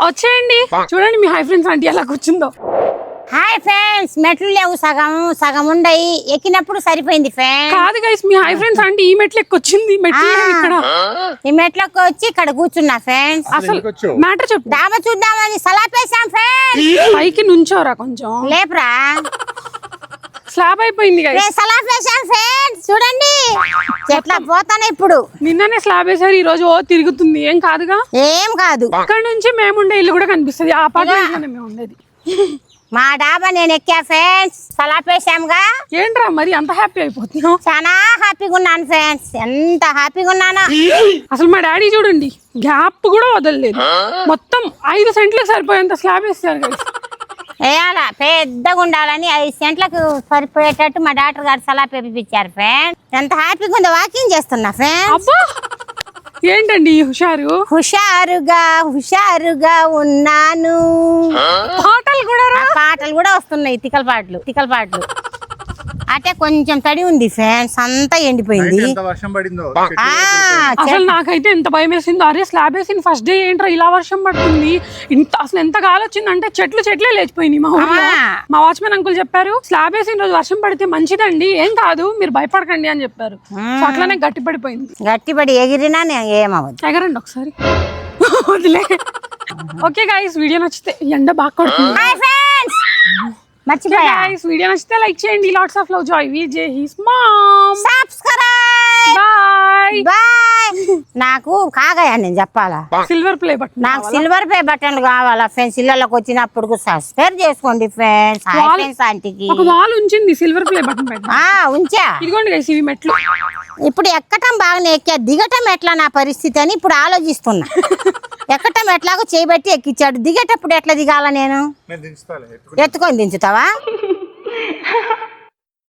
వచ్చేయండి చూడండి మీ hi friends aunty ఎలా కూర్చుందో. హాయ్ ఫ్రెండ్స్, మెట్లు లేవు, సగం సగం ఉండయి, ఎక్కినప్పుడు సరిపోయింది ఫ్రెండ్స్. కాదు గైస్, మీ హై ఫ్రెండ్స్ ఆంటీ ఈ మెట్లు ఎక్కొచ్చింది, మెట్లు లేవు ఇక్కడ. ఈ మెట్లకు వచ్చి ఇక్కడ కూర్చున్నా ఫ్రెండ్స్. అసలు మ్యాటర్ చెప్పు. డాబా చూద్దామని సలాపేసాం ఫ్రెండ్స్. పైకి నుంచోరా కొంచెం, లేపురా. స్లాబ్ అయిపోయింది గైస్. సలాపేసాం ఫ్రెండ్స్, చూడండి ఎట్లా పోతాను ఇప్పుడు. నిన్ననే స్లాబ్ వేసారు, ఈ రోజు తిరుగుతుంది. ఏం కాదుగా, ఏం కాదు. ఇక్కడ నుంచి మేముండే ఇల్లు కూడా కనిపిస్తుంది. ఆ అపార్ట్మెంట్ లోనే మేము ఉండేది. మా డాబా నేను ఎక్కా ఫ్రెండ్స్, సలాపేసాంగా. ఏంట్రా మరి అంత హ్యాపీ అయిపోతున్నావు? చాలా హ్యాపీగా ఉన్నాను ఫ్రెండ్స్, ఎంత హ్యాపీగా ఉన్నానో. అసలు మా డాడీ చూడండి, గ్యాప్ కూడా వదలలేదు. మొత్తం 5 సెంట్లకు సరిపోయేంత స్లాబ్ వేస్తారు గైస్. వేయాల పెద్దగా ఉండాలని 5 సెంట్లకు సరిపోయేటట్టు మా డాక్టర్ గారు సలహా పెంపించారు ఫ్రెండ్స్. ఎంత హ్యాపీగా ఉందో, వాకింగ్ చేస్తున్నా ఫ్రెండ్స్. అబ్బా ఏంటండి హుషారు? హుషారుగా హుషారుగా ఉన్నాను. పాటలు కూడా పాటలు కూడా వస్తున్నాయి, తిక్కల పాటలు. అంటే కొంచెం తడి ఉంది ఫ్రెండ్స్, అంతా ఎండిపోయింది. అసలు నాకైతే ఎంత భయం వేసిందో. అరే స్లాబ్ వేసిన ఫస్ట్ డే ఏంట్రా ఇలా వర్షం పడుతుంది, అసలు ఎంత గాలి వచ్చింది అంటే చెట్లే లేచిపోయినాయి మా ఊర్లో. మా వాచ్మెన్ అంకుల్ చెప్పారు, స్లాబ్ వేసిన రోజు వర్షం పడితే మంచిదండి, ఏం కాదు మీరు భయపడకండి అని చెప్పారు. అట్లానే గట్టి పడిపోయింది. గట్టిపడి ఎగిరినా ఏమవుతుంది. ఎగరండి ఒకసారి వదిలే. ఓకే గైస్, వీడియో నచ్చితే ఎండ బాగా కొడుతుంది. మర్చిపోయా గైస్, వీడియో నచ్చితే లైక్ చేయండి. Lots of love, joy, Vijay his mom. Subscribe. Bye. నాకు కాగయా నేను చెప్పాలా, సిల్వర్ ప్లే బటన్. నాకు సిల్వర్ ప్లే బటన్ కావాలా ఫ్రెండ్స్. ఇళ్ళకి వచ్చినప్పుడు సబ్స్క్రైబ్ చేసుకోండి ఫ్రెండ్స్. ఆంటీకి ఒక వాల్ ఉంచింది సిల్వర్ ప్లే బటన్ పెట్టి. ఉంచా. ఇదిగోండి గైస్, ఇవి మెట్లు. ఇప్పుడు ఎక్కటం బాగానే ఎక్కా, దిగటం ఎట్లా నా పరిస్థితి అని ఇప్పుడు ఆలోచిస్తున్నా. ఎక్కటం ఎట్లాగో చేయబట్టి ఎక్కించాడు, దిగేటప్పుడు ఎట్లా దిగాల నేను? ఎత్తుకొని దించుతావా?